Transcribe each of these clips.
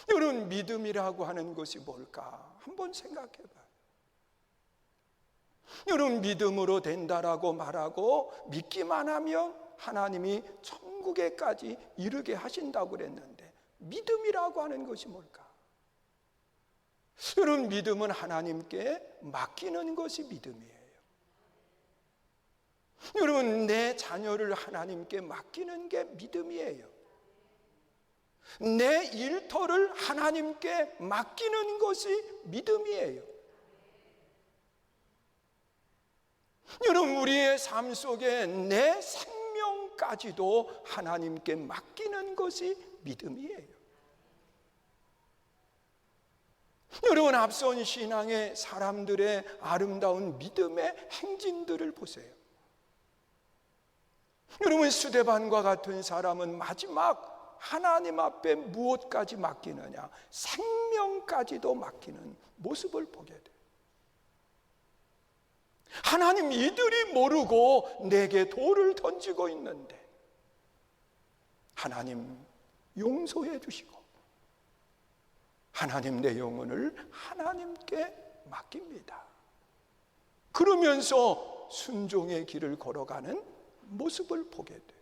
여러분, 믿음이라고 하는 것이 뭘까? 한번 생각해 봐요. 여러분, 믿음으로 된다라고 말하고 믿기만 하면 하나님이 천국에까지 이르게 하신다고 그랬는데, 믿음이라고 하는 것이 뭘까? 여러분, 믿음은 하나님께 맡기는 것이 믿음이에요. 여러분, 내 자녀를 하나님께 맡기는 게 믿음이에요. 내 일터를 하나님께 맡기는 것이 믿음이에요. 여러분, 우리의 삶 속에 내 생명까지도 하나님께 맡기는 것이 믿음이에요. 여러분, 앞선 신앙의 사람들의 아름다운 믿음의 행진들을 보세요. 여러분, 스데반과 같은 사람은 마지막 하나님 앞에 무엇까지 맡기느냐? 생명까지도 맡기는 모습을 보게 돼요. 하나님, 이들이 모르고 내게 돌을 던지고 있는데 하나님 용서해 주시고 하나님, 내 영혼을 하나님께 맡깁니다. 그러면서 순종의 길을 걸어가는 모습을 보게 돼요.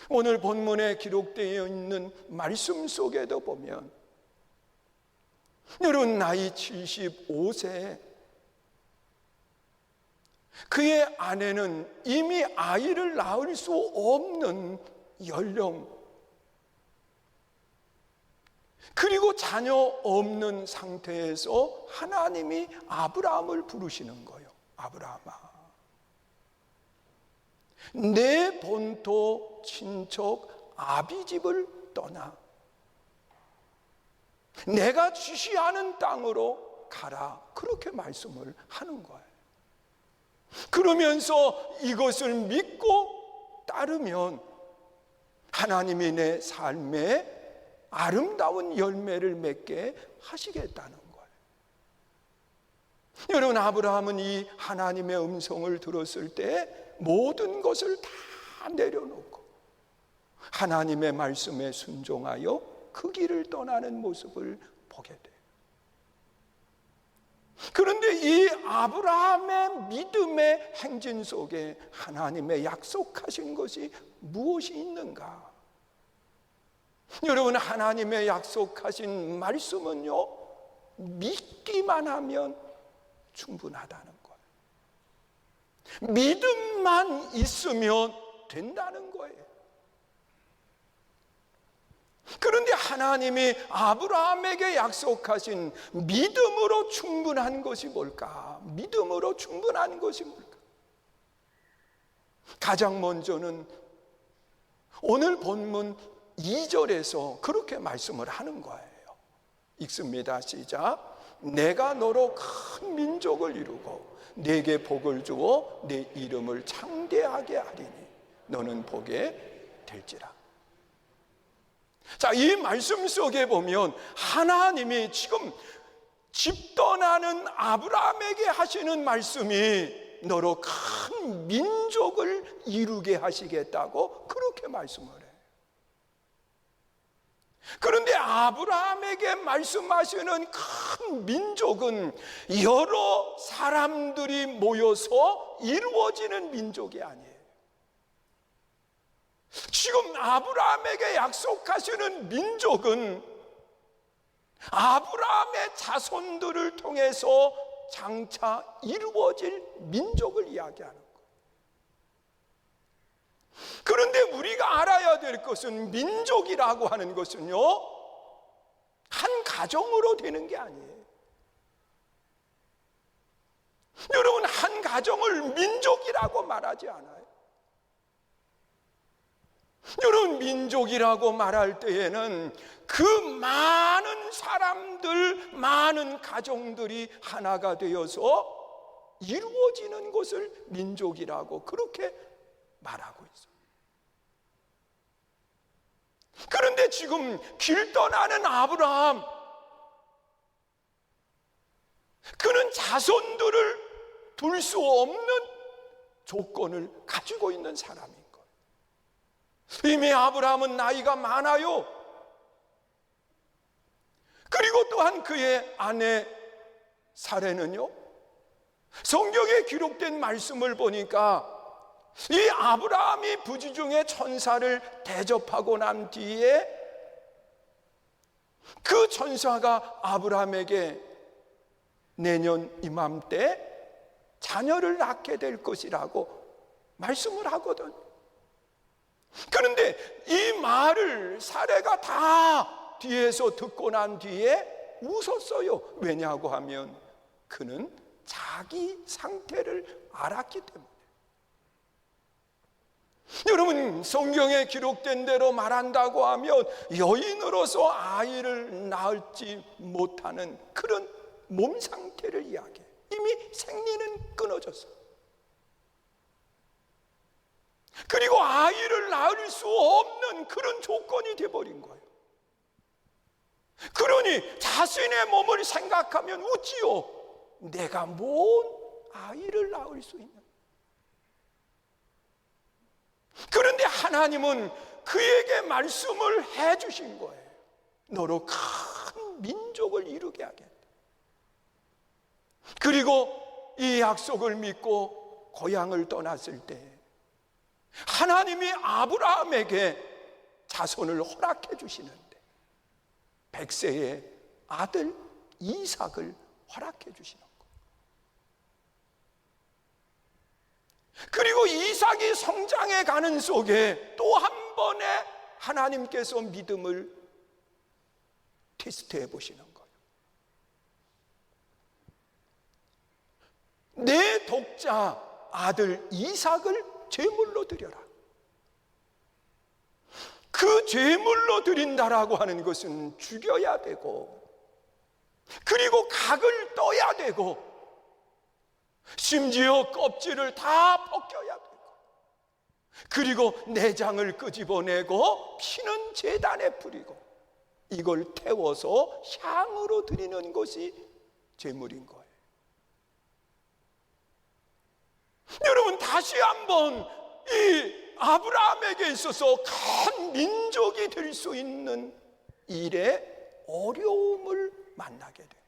오늘 본문에 기록되어 있는 말씀 속에도 보면, 여러분, 나이 75세, 그의 아내는 이미 아이를 낳을 수 없는 연령, 그리고 자녀 없는 상태에서 하나님이 아브라함을 부르시는 거예요. 아브라함아, 내 본토 친척 아비집을 떠나 내가 지시하는 땅으로 가라, 그렇게 말씀을 하는 거예요. 그러면서 이것을 믿고 따르면 하나님이 내 삶에 아름다운 열매를 맺게 하시겠다는 거예요. 여러분, 아브라함은 이 하나님의 음성을 들었을 때 모든 것을 다 내려놓고 하나님의 말씀에 순종하여 그 길을 떠나는 모습을 보게 돼요. 그런데 이 아브라함의 믿음의 행진 속에 하나님의 약속하신 것이 무엇이 있는가? 여러분, 하나님의 약속하신 말씀은요, 믿기만 하면 충분하다는 거예요. 믿음만 있으면 된다는 거예요. 그런데 하나님이 아브라함에게 약속하신 믿음으로 충분한 것이 뭘까? 믿음으로 충분한 것이 뭘까? 가장 먼저는 오늘 본문 2절에서 그렇게 말씀을 하는 거예요. 읽습니다. 시작. 내가 너로 큰 민족을 이루고 네게 복을 주어 내 이름을 창대하게 하리니 너는 복에 될지라. 자, 이 말씀 속에 보면 하나님이 지금 집 떠나는 아브라함에게 하시는 말씀이 너로 큰 민족을 이루게 하시겠다고 그렇게 말씀을 해요. 그런데 아브라함에게 말씀하시는 큰 민족은 여러 사람들이 모여서 이루어지는 민족이 아니에요. 지금 아브라함에게 약속하시는 민족은 아브라함의 자손들을 통해서 장차 이루어질 민족을 이야기하는 거예요. 그런데 우리가 알아야 될 것은 민족이라고 하는 것은요, 한 가정으로 되는 게 아니에요. 여러분, 한 가정을 민족이라고 말하지 않아요. 여러분, 민족이라고 말할 때에는 그 많은 사람들, 많은 가정들이 하나가 되어서 이루어지는 것을 민족이라고 그렇게 말하고 있어요. 그런데 지금 길 떠나는 아브라함, 그는 자손들을 둘 수 없는 조건을 가지고 있는 사람인 거예요. 이미 아브라함은 나이가 많아요. 그리고 또한 그의 아내 사레는요, 성경에 기록된 말씀을 보니까 이 아브라함이 부지중에 천사를 대접하고 난 뒤에 그 천사가 아브라함에게 내년 이맘때 자녀를 낳게 될 것이라고 말씀을 하거든. 그런데 이 말을 사레가 다 뒤에서 듣고 난 뒤에 웃었어요. 왜냐고 하면 그는 자기 상태를 알았기 때문에. 여러분, 성경에 기록된 대로 말한다고 하면 여인으로서 아이를 낳을지 못하는 그런 몸 상태를 이야기해. 이미 생리는 끊어졌어. 그리고 아이를 낳을 수 없는 그런 조건이 되어버린 거예요. 그러니 자신의 몸을 생각하면 웃지요. 내가 뭔 아이를 낳을 수 있는. 그런데 하나님은 그에게 말씀을 해주신 거예요. 너로 큰 민족을 이루게 하겠다. 그리고 이 약속을 믿고 고향을 떠났을 때 하나님이 아브라함에게 자손을 허락해 주시는데 100세의 아들 이삭을 허락해 주시는 것. 그리고 이삭이 성장해 가는 속에 또 한 번의 하나님께서 믿음을 테스트해 보시는 거예요. 내 독자 아들 이삭을 제물로 드려라. 그 제물로 드린다라고 하는 것은 죽여야 되고, 그리고 각을 떠야 되고, 심지어 껍질을 다 벗겨야 되고, 그리고 내장을 끄집어내고 피는 제단에 뿌리고 이걸 태워서 향으로 드리는 것이 제물인 거예요. 여러분, 다시 한번 이 아브라함에게 있어서 큰 민족이 될 수 있는 일에 어려움을 만나게 된 거예요.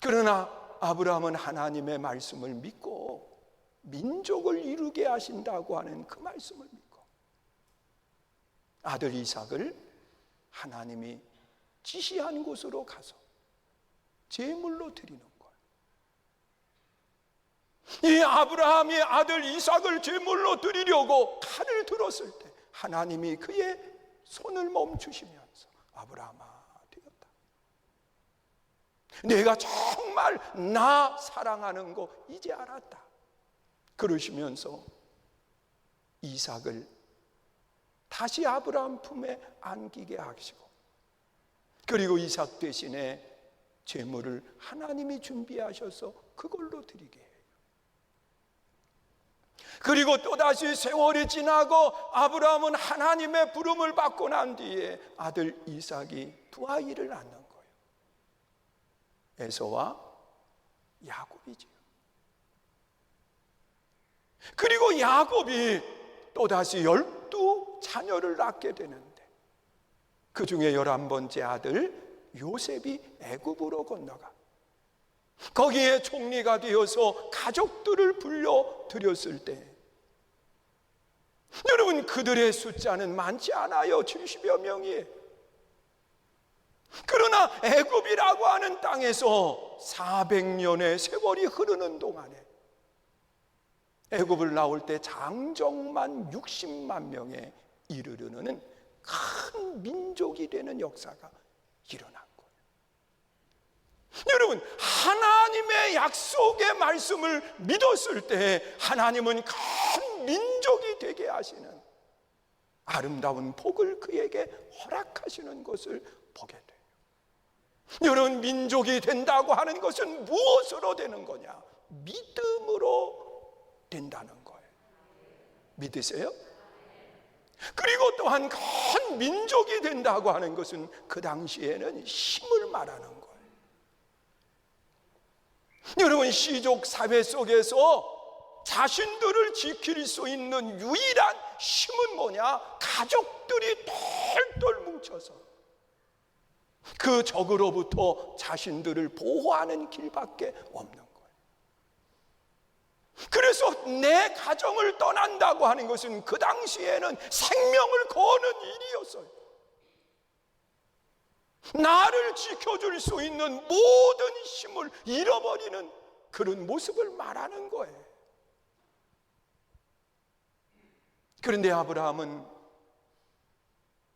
그러나 아브라함은 하나님의 말씀을 믿고 민족을 이루게 하신다고 하는 그 말씀을 믿고 아들 이삭을 하나님이 지시한 곳으로 가서 제물로 드리는 거예요. 이 아브라함이 아들 이삭을 제물로 드리려고 칼을 들었을 때 하나님이 그의 손을 멈추시면서 아브라함아, 되었다. 내가 정말 나 사랑하는 거 이제 알았다. 그러시면서 이삭을 다시 아브라함 품에 안기게 하시고, 그리고 이삭 대신에 제물을 하나님이 준비하셔서 그걸로 드리게 해요. 그리고 또다시 세월이 지나고 아브라함은 하나님의 부름을 받고 난 뒤에 아들 이삭이 두 아이를 낳는 거예요. 에서와 야곱이지요. 그리고 야곱이 또다시 12자녀를 낳게 되는데 그 중에 11번째 아들 요셉이 애굽으로 건너가 거기에 총리가 되어서 가족들을 불러들였을 때 여러분, 그들의 숫자는 많지 않아요. 70여 명이에요. 그러나 애굽이라고 하는 땅에서 400년의 세월이 흐르는 동안에 애굽을 나올 때 장정만 60만 명에 이르르는 큰 민족이 되는 역사가 일어난 거예요. 여러분, 하나님의 약속의 말씀을 믿었을 때 하나님은 큰 민족이 되게 하시는 아름다운 복을 그에게 허락하시는 것을 보게 돼요. 여러분, 민족이 된다고 하는 것은 무엇으로 되는 거냐? 믿음으로 된다는 거예요. 믿으세요? 그리고 또한 큰 민족이 된다고 하는 것은 그 당시에는 힘을 말하는 거예요. 여러분, 시족 사회 속에서 자신들을 지킬 수 있는 유일한 힘은 뭐냐? 가족들이 똘똘 뭉쳐서 그 적으로부터 자신들을 보호하는 길밖에 없는 거예요. 그래서 내 가정을 떠난다고 하는 것은 그 당시에는 생명을 거는 일이었어요. 나를 지켜줄 수 있는 모든 힘을 잃어버리는 그런 모습을 말하는 거예요. 그런데 아브라함은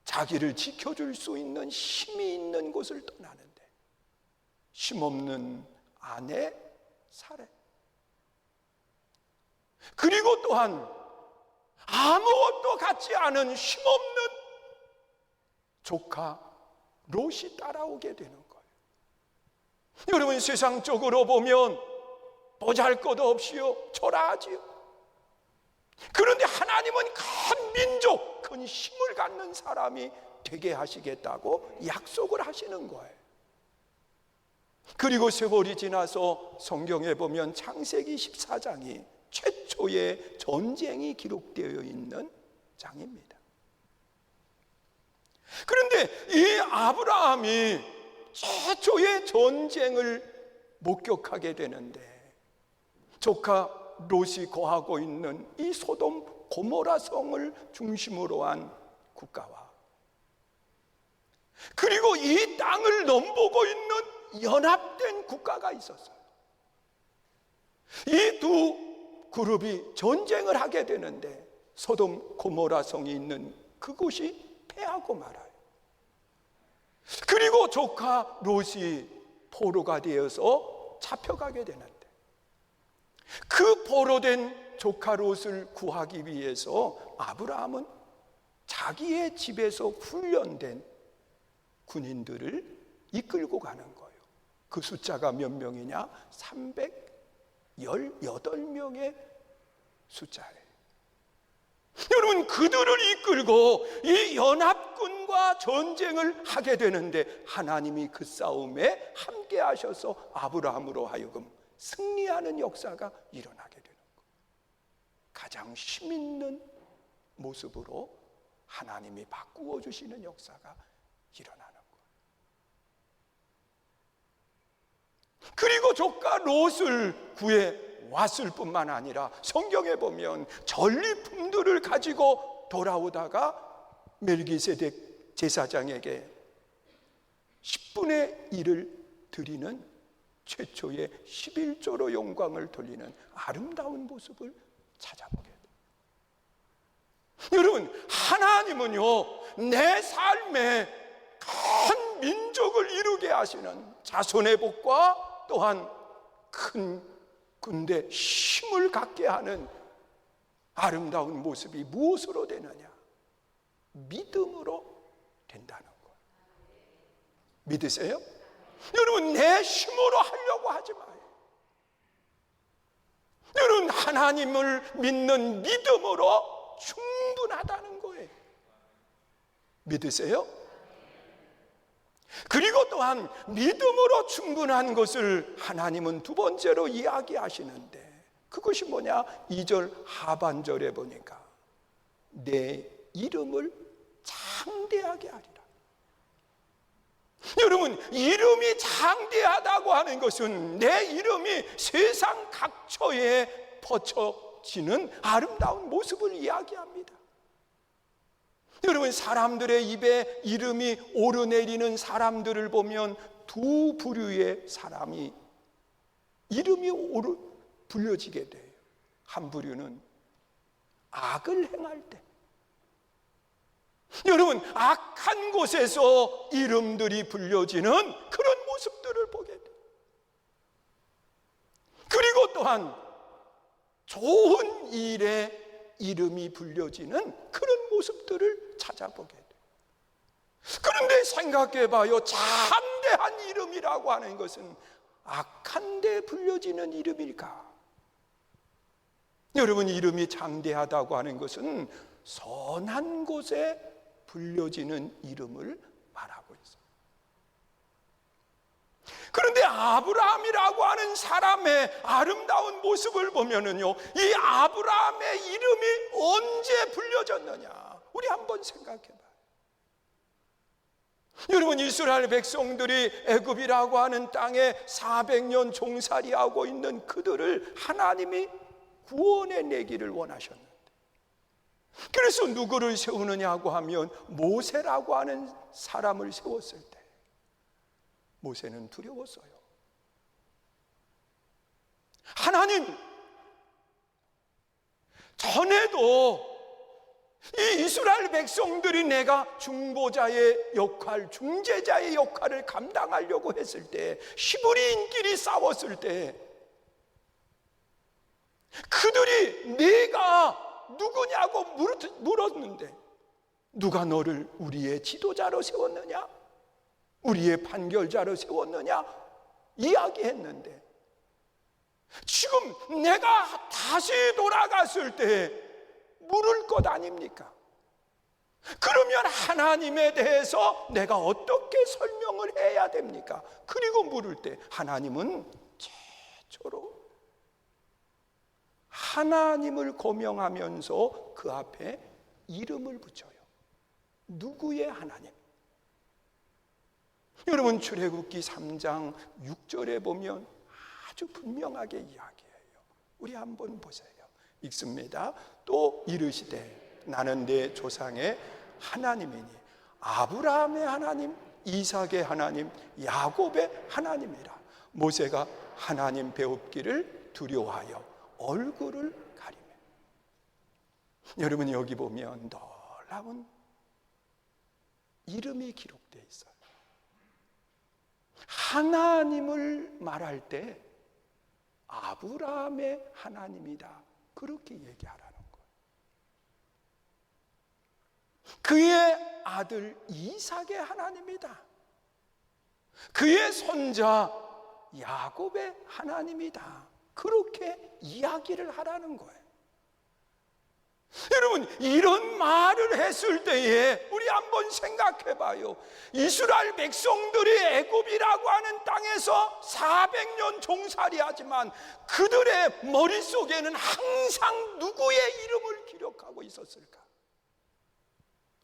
자기를 지켜줄 수 있는 힘이 있는 곳을 떠나는데 힘없는 아내 사례, 그리고 또한 아무것도 갖지 않은 힘없는 조카 롯이 따라오게 되는 거예요. 여러분, 세상적으로 보면 보잘것없이요 초라하지요. 그런데 하나님은 큰 민족, 큰 힘을 갖는 사람이 되게 하시겠다고 약속을 하시는 거예요. 그리고 세월이 지나서 성경에 보면 창세기 14장이 최초의 전쟁이 기록되어 있는 장입니다. 그런데 이 아브라함이 최초의 전쟁을 목격하게 되는데 조카 롯이 거하고 있는 이 소돔 고모라 성을 중심으로 한 국가와 그리고 이 땅을 넘보고 있는 연합된 국가가 있었어요. 이 두 그룹이 전쟁을 하게 되는데 소돔 고모라 성이 있는 그곳이 패하고 말아요. 그리고 조카 롯이 포로가 되어서 잡혀가게 되는데 그 포로된 조카 롯을 구하기 위해서 아브라함은 자기의 집에서 훈련된 군인들을 이끌고 가는 거예요. 그 숫자가 몇 명이냐? 318명의 숫자예요. 여러분, 그들을 이끌고 이 연합군과 전쟁을 하게 되는데 하나님이 그 싸움에 함께 하셔서 아브라함으로 하여금 승리하는 역사가 일어나게 되는 거예요. 가장 힘 있는 모습으로 하나님이 바꾸어 주시는 역사가 일어나는 거예요. 그리고 조카 롯을 구해 왔을 뿐만 아니라 성경에 보면 전리품들을 가지고 돌아오다가 멜기세덱 제사장에게 10분의 1을 드리는 최초의 11조로 영광을 돌리는 아름다운 모습을 찾아보게 돼요. 여러분, 하나님은요 내 삶에 큰 민족을 이루게 하시는 자손의 복과 또한 큰 군대 힘을 갖게 하는 아름다운 모습이 무엇으로 되느냐? 믿음으로 된다는 거예요. 믿으세요? 여러분, 내 힘으로 하려고 하지 마요. 여러분, 하나님을 믿는 믿음으로 충분하다는 거예요. 믿으세요? 그리고 또한 믿음으로 충분한 것을 하나님은 두 번째로 이야기하시는데 그것이 뭐냐? 2절 하반절에 보니까 내 이름을 장대하게 하리라. 여러분, 이름이 장대하다고 하는 것은 내 이름이 세상 각처에 퍼져지는 아름다운 모습을 이야기합니다. 여러분, 사람들의 입에 이름이 오르내리는 사람들을 보면 두 부류의 사람이 이름이 불려지게 돼요. 한 부류는 악을 행할 때, 여러분, 악한 곳에서 이름들이 불려지는 그런 모습들을 보게 돼요. 그리고 또한 좋은 일에 이름이 불려지는 그런 모습들을 찾아보게 돼요. 그런데 생각해봐요. 장대한 이름이라고 하는 것은 악한 데 불려지는 이름일까? 여러분, 이름이 장대하다고 하는 것은 선한 곳에 불려지는 이름을 말하고 있어요. 그런데 아브라함이라고 하는 사람의 아름다운 모습을 보면은요, 이 아브라함의 이름이 언제 불려졌느냐? 우리 한번 생각해 봐요. 여러분, 이스라엘 백성들이 애굽이라고 하는 땅에 400년 종살이하고 있는 그들을 하나님이 구원해 내기를 원하셨는데, 그래서 누구를 세우느냐고 하면 모세라고 하는 사람을 세웠을 때 모세는 두려웠어요. 하나님, 전에도 이 이스라엘 백성들이 내가 중보자의 역할, 중재자의 역할을 감당하려고 했을 때, 히브리인끼리 싸웠을 때 그들이 내가 누구냐고 물었는데, 누가 너를 우리의 지도자로 세웠느냐, 우리의 판결자로 세웠느냐 이야기했는데, 지금 내가 다시 돌아갔을 때 물을 것 아닙니까? 그러면 하나님에 대해서 내가 어떻게 설명을 해야 됩니까? 그리고 물을 때 하나님은 최초로 하나님을 고명하면서 그 앞에 이름을 붙여요. 누구의 하나님? 여러분, 출애굽기 3장 6절에 보면 아주 분명하게 이야기해요. 우리 한번 보세요. 읽습니다. 또 이르시되 나는 내 조상의 하나님이니 아브라함의 하나님, 이삭의 하나님, 야곱의 하나님이라. 모세가 하나님 배웁기를 두려워하여 얼굴을 가리매. 여러분, 여기 보면 놀라운 이름이 기록되어 있어요. 하나님을 말할 때 아브라함의 하나님이다, 그렇게 얘기하라는 거예요. 그의 아들 이삭의 하나님이다, 그의 손자 야곱의 하나님이다, 그렇게 이야기를 하라는 거예요. 여러분, 이런 말을 했을 때에 우리 한번 생각해 봐요. 이스라엘 백성들이 애굽이라고 하는 땅에서 400년 종살이하지만 그들의 머릿속에는 항상 누구의 이름을 기록하고 있었을까?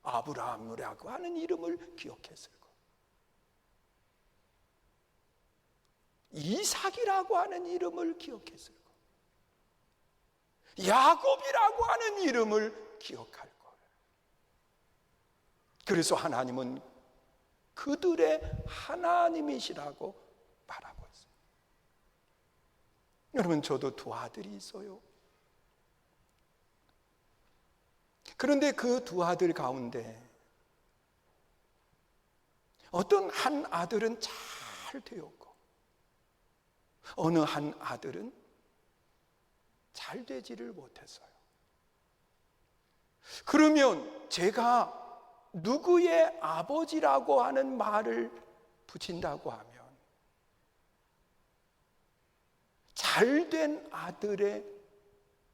아브라함이라고 하는 이름을 기억했을 거예요. 이삭이라고 하는 이름을 기억했을 거예요. 야곱이라고 하는 이름을 기억할 거예요. 그래서 하나님은 그들의 하나님이시라고 말하고 있어요. 여러분, 저도 두 아들이 있어요. 그런데 그 두 아들 가운데 어떤 한 아들은 잘 되었고 어느 한 아들은 잘 되지를 못했어요. 그러면 제가 누구의 아버지라고 하는 말을 붙인다고 하면 잘된 아들의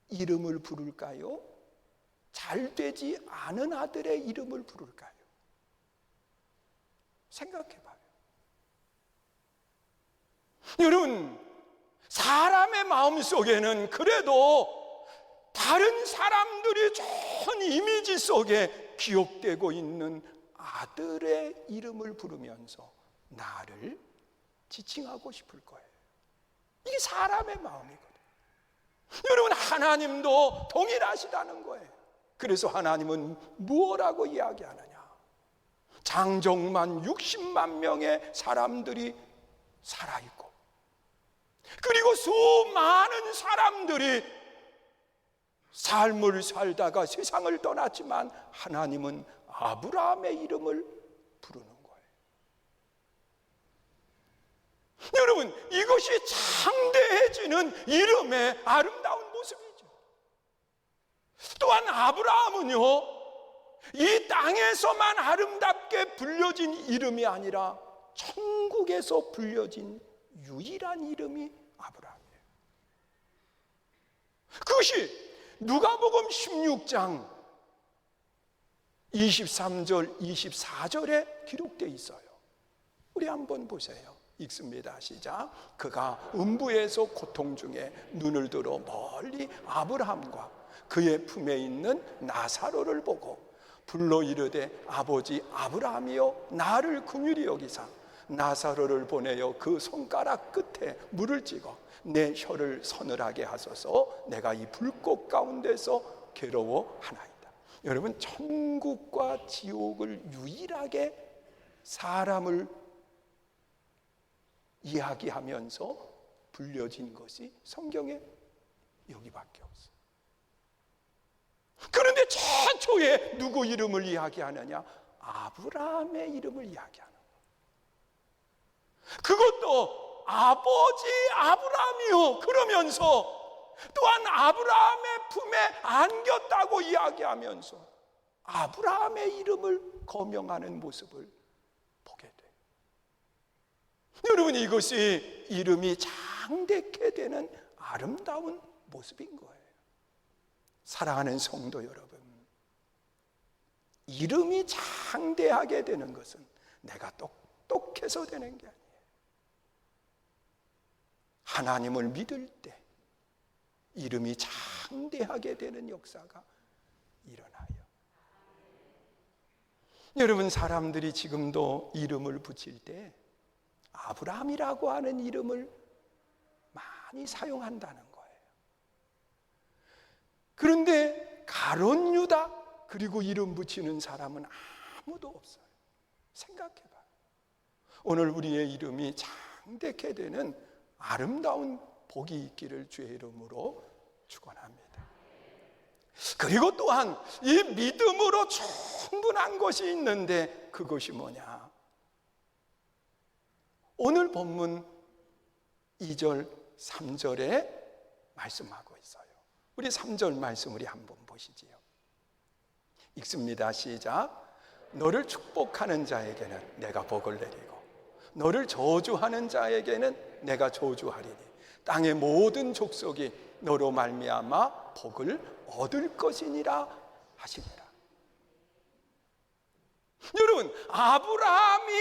이름을 부를까요? 잘되지 않은 아들의 이름을 부를까요? 생각해 봐요. 여러분, 사람의 마음속에는 그래도 다른 사람들이 좋은 이미지 속에 기억되고 있는 아들의 이름을 부르면서 나를 지칭하고 싶을 거예요. 이게 사람의 마음이거든요. 여러분, 하나님도 동일하시다는 거예요. 그래서 하나님은 무엇라고 이야기하느냐? 장정만 60만 명의 사람들이 살아있고, 그리고 수많은 사람들이 삶을 살다가 세상을 떠났지만 하나님은 아브라함의 이름을 부르는 거예요. 여러분, 이것이 창대해지는 이름의 아름다운 모습이죠. 또한 아브라함은요, 이 땅에서만 아름답게 불려진 이름이 아니라 천국에서 불려진 유일한 이름이 아브라함이에요. 그것이 누가복음 16장 23절 24절에 기록되어 있어요. 우리 한번 보세요. 읽습니다. 시작. 그가 음부에서 고통 중에 눈을 들어 멀리 아브라함과 그의 품에 있는 나사로를 보고 불러 이르되 아버지 아브라함이여 나를 긍휼히 여기사 나사로를 보내어 그 손가락 끝에 물을 찍어 내 혀를 서늘하게 하소서. 내가 이 불꽃 가운데서 괴로워하나이다. 여러분, 천국과 지옥을 유일하게 사람을 이야기하면서 불려진 것이 성경에 여기밖에 없어요. 그런데 최초에 누구 이름을 이야기하느냐? 아브라함의 이름을 이야기하는 거예요. 그것도 아버지 아브라함이요 그러면서 또한 아브라함의 품에 안겼다고 이야기하면서 아브라함의 이름을 거명하는 모습을 보게 돼요. 여러분, 이것이 이름이 장대케 되는 아름다운 모습인 거예요. 사랑하는 성도 여러분, 이름이 장대하게 되는 것은 내가 똑똑해서 되는 게 아니에요. 하나님을 믿을 때 이름이 장대하게 되는 역사가 일어나요. 여러분, 사람들이 지금도 이름을 붙일 때 아브라함이라고 하는 이름을 많이 사용한다는 거예요. 그런데 가룟 유다 그리고 이름 붙이는 사람은 아무도 없어요. 생각해봐요. 오늘 우리의 이름이 장대케 되는 아름다운 복이 있기를 주의 이름으로 축원합니다. 그리고 또한 이 믿음으로 충분한 것이 있는데 그것이 뭐냐? 오늘 본문 2절 3절에 말씀하고 있어요. 우리 3절 말씀 우리 한번 보시지요. 읽습니다. 시작. 너를 축복하는 자에게는 내가 복을 내리고 너를 저주하는 자에게는 내가 저주하리니 땅의 모든 족속이 너로 말미암아 복을 얻을 것이니라 하시니라. 여러분, 아브라함이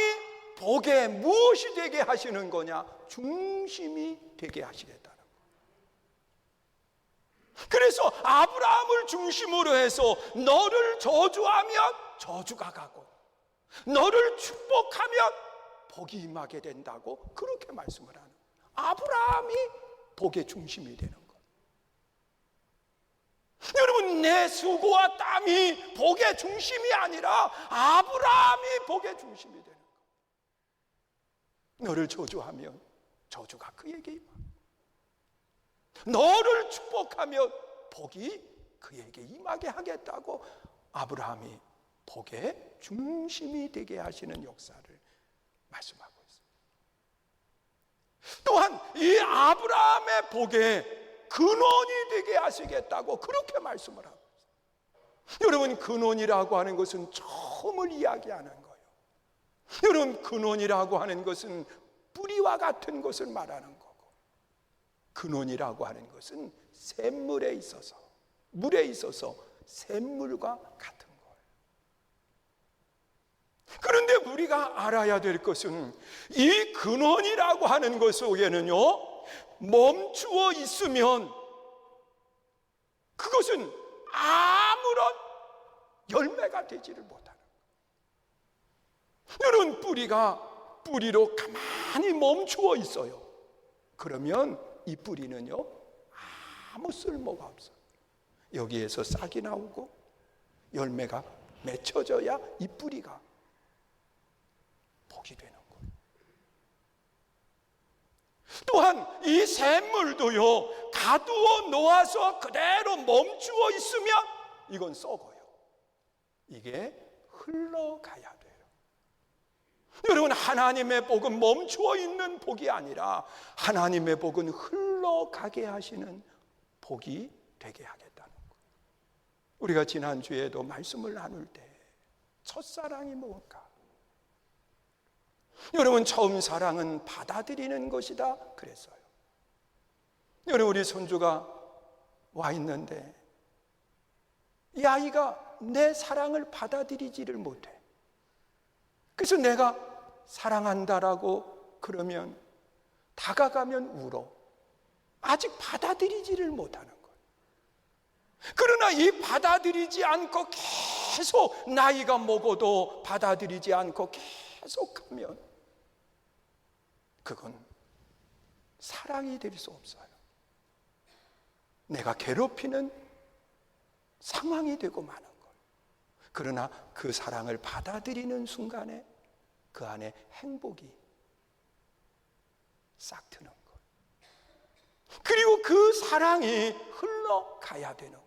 복에 무엇이 되게 하시는 거냐? 중심이 되게 하시겠다는 거예요. 그래서 아브라함을 중심으로 해서 너를 저주하면 저주가 가고 너를 축복하면 복이 임하게 된다고 그렇게 말씀을 하는 거예요. 아브라함이 복의 중심이 되는 거예요. 여러분, 내 수고와 땀이 복의 중심이 아니라 아브라함이 복의 중심이 되는 거예요. 너를 저주하면 저주가 그에게 임하고 너를 축복하면 복이 그에게 임하게 하겠다고 아브라함이 복의 중심이 되게 하시는 역사를 말씀하고 있습니다. 또한 이 아브라함의 복에 근원이 되게 하시겠다고 그렇게 말씀을 하고 있습니다. 여러분, 근원이라고 하는 것은 처음을 이야기하는 거예요. 여러분, 근원이라고 하는 것은 뿌리와 같은 것을 말하는 거고 근원이라고 하는 것은 샘물에 있어서 물에 있어서 샘물과 같은 거예요. 그런데 우리가 알아야 될 것은 이 근원이라고 하는 것 속에는요 멈추어 있으면 그것은 아무런 열매가 되지를 못하는 거예요. 여러분, 뿌리로 가만히 멈추어 있어요. 그러면 이 뿌리는요 아무 쓸모가 없어요. 여기에서 싹이 나오고 열매가 맺혀져야 이 뿌리가 복이 되는 거예요. 또한 이 샘물도요 가두어 놓아서 그대로 멈추어 있으면 이건 썩어요. 이게 흘러가야 돼요. 여러분, 하나님의 복은 멈추어 있는 복이 아니라 하나님의 복은 흘러가게 하시는 복이 되게 하겠다는 거예요. 우리가 지난주에도 말씀을 나눌 때 첫사랑이 뭔가? 여러분, 처음 사랑은 받아들이는 것이다 그랬어요. 여러분, 우리 손주가 와 있는데 이 아이가 내 사랑을 받아들이지를 못해. 그래서 내가 사랑한다라고 그러면 다가가면 울어. 아직 받아들이지를 못하는 거예요. 그러나 이 받아들이지 않고 계속 나이가 먹어도 받아들이지 않고 계속하면 그건 사랑이 될 수 없어요. 내가 괴롭히는 상황이 되고 마는 거예요. 그러나 그 사랑을 받아들이는 순간에 그 안에 행복이 싹 트는 거예요. 그리고 그 사랑이 흘러가야 되는 거예요.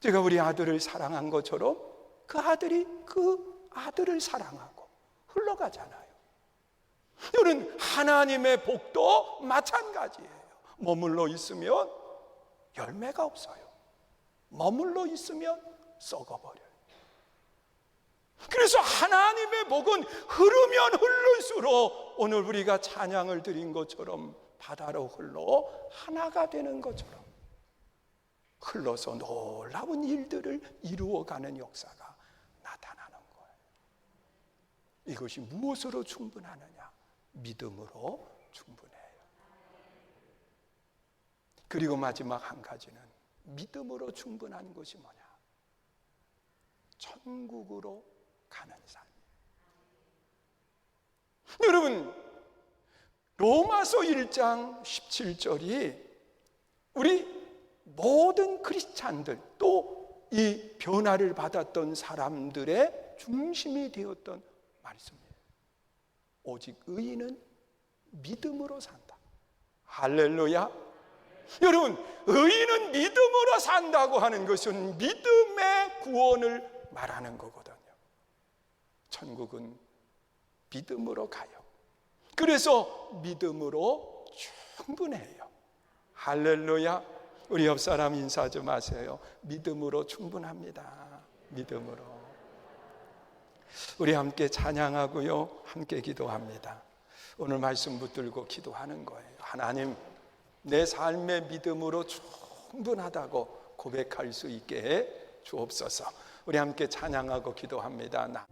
제가 우리 아들을 사랑한 것처럼 그 아들이 그 아들을 사랑하고 흘러가잖아요. 여러분, 하나님의 복도 마찬가지예요. 머물러 있으면 열매가 없어요. 머물러 있으면 썩어버려요. 그래서 하나님의 복은 흐르면 흐를수록 오늘 우리가 찬양을 드린 것처럼 바다로 흘러 하나가 되는 것처럼 흘러서 놀라운 일들을 이루어가는 역사가 나타나는 거예요. 이것이 무엇으로 충분하느냐? 믿음으로 충분해요. 그리고 마지막 한 가지는 믿음으로 충분한 것이 뭐냐? 천국으로 가는 삶이에요. 여러분, 로마서 1장 17절이 우리 모든 크리스찬들 또 이 변화를 받았던 사람들의 중심이 되었던 말씀이에요. 오직 의인은 믿음으로 산다. 할렐루야. 여러분, 의인은 믿음으로 산다고 하는 것은 믿음의 구원을 말하는 거거든요. 천국은 믿음으로 가요. 그래서 믿음으로 충분해요. 할렐루야. 우리 옆 사람 인사 좀 하세요. 믿음으로 충분합니다. 믿음으로. 우리 함께 찬양하고요, 함께 기도합니다. 오늘 말씀 붙들고 기도하는 거예요. 하나님, 내 삶의 믿음으로 충분하다고 고백할 수 있게 해 주옵소서. 우리 함께 찬양하고 기도합니다.